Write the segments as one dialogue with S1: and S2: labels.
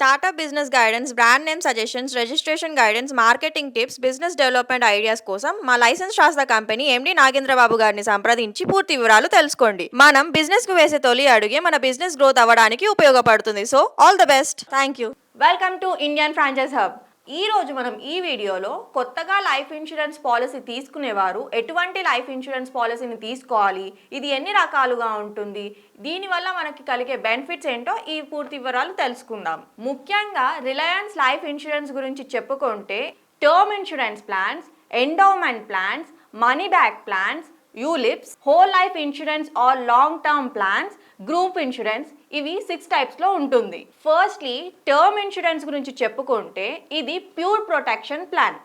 S1: Startup business guidance, brand name suggestions, registration guidance, marketing tips, business development ideas కోసం మా licence శాస్త్ర company MD Nagendra Babu గారిని సంప్రదించి పూర్తి వివరాలు తెలుసుకోండి. మనం బిజినెస్ కు వేసే తొలి అడుగే మన బిజినెస్ గ్రోత్ అవ్వడానికి ఉపయోగపడుతుంది. So all the best. Thank you. Welcome to Indian franchise hub. ఈ రోజు మనం ఈ వీడియోలో కొత్తగా లైఫ్ ఇన్సూరెన్స్ పాలసీ తీసుకునేవారు ఎటువంటి లైఫ్ ఇన్సూరెన్స్ పాలసీని తీసుకోవాలి, ఇది ఎన్ని రకాలుగా ఉంటుంది, దీనివల్ల మనకి కలిగే బెనిఫిట్స్ ఏంటో ఈ పూర్తి వివరాలు తెలుసుకుందాం. ముఖ్యంగా రిలయన్స్ లైఫ్ ఇన్సూరెన్స్ గురించి చెప్పుకుంటే term insurance plans, endowment plans, money back plans, ULIPs, whole life insurance or long term plans, group insurance, ఇవి 6 టైప్స్లో ఉంటుంది. ఫస్ట్లీ టర్మ్ ఇన్సూరెన్స్ గురించి చెప్పుకుంటే ఇది ప్యూర్ ప్రొటెక్షన్ ప్లాన్.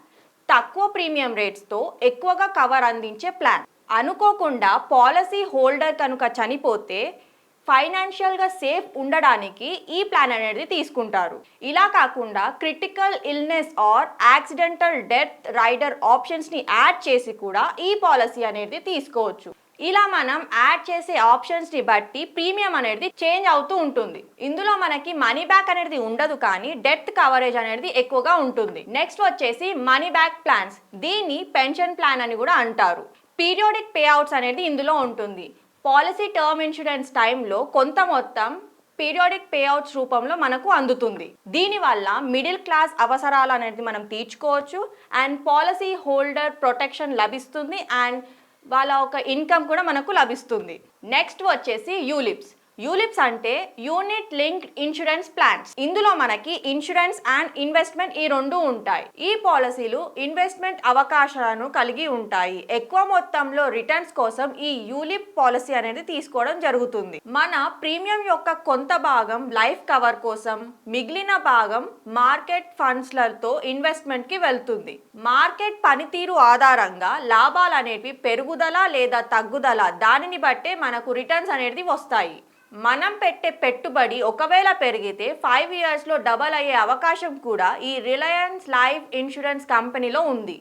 S1: తక్కువ ప్రీమియం రేట్స్తో ఎక్కువగా కవర్ అందించే ప్లాన్. అనుకోకుండా పాలసీ హోల్డర్ కనుక చనిపోతే ఫైనాన్షియల్గా సేఫ్ ఉండడానికి ఈ ప్లాన్ అనేది తీసుకుంటారు. ఇలా కాకుండా critical illness or accidental death rider ఆప్షన్స్ని యాడ్ చేసి కూడా ఈ పాలసీ అనేది తీసుకోవచ్చు. ఇలా మనం యాడ్ చేసే ఆప్షన్స్ని బట్టి ప్రీమియం అనేది చేంజ్ అవుతూ ఉంటుంది. ఇందులో మనకి మనీ బ్యాక్ అనేది ఉండదు, కానీ డెత్ కవరేజ్ అనేది ఎక్కువగా ఉంటుంది. నెక్స్ట్ వచ్చేసి మనీ బ్యాక్ ప్లాన్స్. దీన్ని పెన్షన్ ప్లాన్ అని కూడా అంటారు. పీరియాడిక్ పే అవుట్స్ అనేది ఇందులో ఉంటుంది. పాలసీ టర్మ్ ఇన్సూరెన్స్ టైంలో కొంత మొత్తం పీరియాడిక్ పే అవుట్స్ రూపంలో మనకు అందుతుంది. దీనివల్ల మిడిల్ క్లాస్ అవసరాలు అనేది మనం తీర్చుకోవచ్చు అండ్ పాలసీ హోల్డర్ ప్రొటెక్షన్ లభిస్తుంది అండ్ వాళ్ళ ఒక ఇన్కమ్ కూడా మనకు లభిస్తుంది. నెక్స్ట్ వచ్చేసి యూలిప్స్. యూలిప్స్ అంటే యూనిట్ లింక్డ్ ఇన్సూరెన్స్ ప్లాన్స్. ఇందులో మనకి ఇన్సూరెన్స్ అండ్ ఇన్వెస్ట్మెంట్ ఈ రెండు ఉంటాయి. ఈ పాలసీలు ఇన్వెస్ట్మెంట్ అవకాశాలను కలిగి ఉంటాయి. ఎక్కువ మొత్తంలో రిటర్న్స్ కోసం ఈ యూలిప్ పాలసీ అనేది తీసుకోవడం జరుగుతుంది. మన ప్రీమియం యొక్క కొంత భాగం లైఫ్ కవర్ కోసం, మిగిలిన భాగం మార్కెట్ ఫండ్స్లతో ఇన్వెస్ట్మెంట్ కి వెళ్తుంది. మార్కెట్ పనితీరు ఆధారంగా లాభాలు అనేవి పెరుగుదల లేదా తగ్గుదల, దానిని బట్టే మనకు రిటర్న్స్ అనేది వస్తాయి. మనం పెట్టే పెట్టుబడి ఒకవేళ పెరిగితే 5 ఇయర్స్లో డబల్ అయ్యే అవకాశం కూడా ఈ రిలయన్స్ లైఫ్ ఇన్సూరెన్స్ కంపెనీలో ఉంది.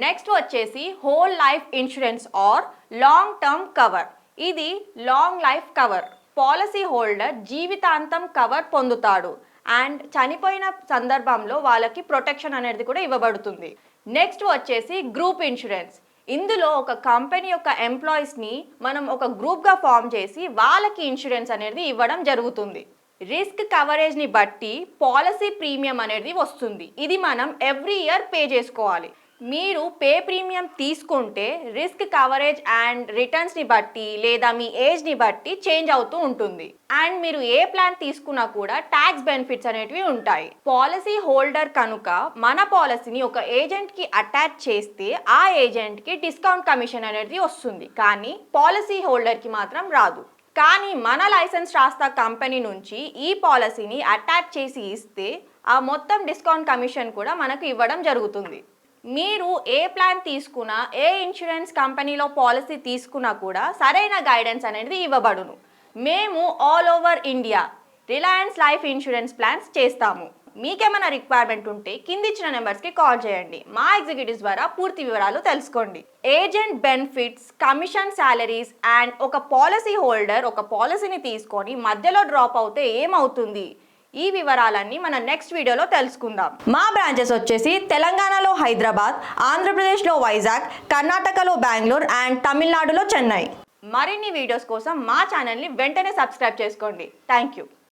S1: నెక్స్ట్ వచ్చేసి whole life insurance or long term cover. ఇది long life cover. Policy holder జీవితాంతం కవర్ పొందుతాడు అండ్ చనిపోయిన సందర్భంలో వాళ్ళకి ప్రొటెక్షన్ అనేది కూడా ఇవ్వబడుతుంది. నెక్స్ట్ వచ్చేసి గ్రూప్ ఇన్సూరెన్స్. ఇందులో ఒక కంపెనీ యొక్క ఎంప్లాయీస్ని మనం ఒక గ్రూప్గా ఫామ్ చేసి వాళ్ళకి ఇన్సూరెన్స్ అనేది ఇవ్వడం జరుగుతుంది. రిస్క్ కవరేజ్ని బట్టి పాలసీ ప్రీమియం అనేది వస్తుంది. ఇది మనం ఎవ్రీ ఇయర్ పే చేసుకోవాలి. మీరు పే ప్రీమియం తీసుకుంటే రిస్క్ కవరేజ్ అండ్ రిటర్న్స్ని బట్టి లేదా మీ ఏజ్ని బట్టి చేంజ్ అవుతూ ఉంటుంది. అండ్ మీరు ఏ ప్లాన్ తీసుకున్నా కూడా ట్యాక్స్ బెనిఫిట్స్ అనేటివి ఉంటాయి. పాలసీ హోల్డర్ కనుక మన పాలసీని ఒక ఏజెంట్కి అటాచ్ చేస్తే ఆ ఏజెంట్కి డిస్కౌంట్ కమిషన్ అనేది వస్తుంది, కానీ పాలసీ హోల్డర్కి మాత్రం రాదు. కానీ మన లైసెన్స్ శాస్త్ర కంపెనీ నుంచి ఈ పాలసీని అటాచ్ చేసి ఇస్తే ఆ మొత్తం డిస్కౌంట్ కమిషన్ కూడా మనకు ఇవ్వడం జరుగుతుంది. మీరు ఏ ప్లాన్ తీసుకున్నా, ఏ ఇన్సూరెన్స్ కంపెనీలో పాలసీ తీసుకున్నా కూడా సరైన గైడెన్స్ అనేది ఇవ్వబడును. మేము all over India Reliance life insurance plans చేస్తాము. మీకేమైనా రిక్వైర్మెంట్ ఉంటే కింది ఇచ్చిన నెంబర్స్కి కాల్ చేయండి. మా ఎగ్జిక్యూటివ్స్ ద్వారా పూర్తి వివరాలు తెలుసుకోండి. Agent benefits, commission, salaries and ఒక పాలసీ హోల్డర్ ఒక పాలసీని తీసుకొని మధ్యలో డ్రాప్ అవుతే ఏమవుతుంది, ఈ వివరాలన్నీ మన నెక్స్ట్ వీడియోలో తెలుసుకుందాం. మా బ్రాంచెస్ వచ్చేసి తెలంగాణలో హైదరాబాద్, ఆంధ్రప్రదేశ్లో వైజాగ్, కర్ణాటకలో బెంగళూరు అండ్ తమిళనాడులో చెన్నై. మరిన్ని వీడియోస్ కోసం మా ఛానల్ని వెంటనే సబ్స్క్రైబ్ చేసుకోండి. Thank you.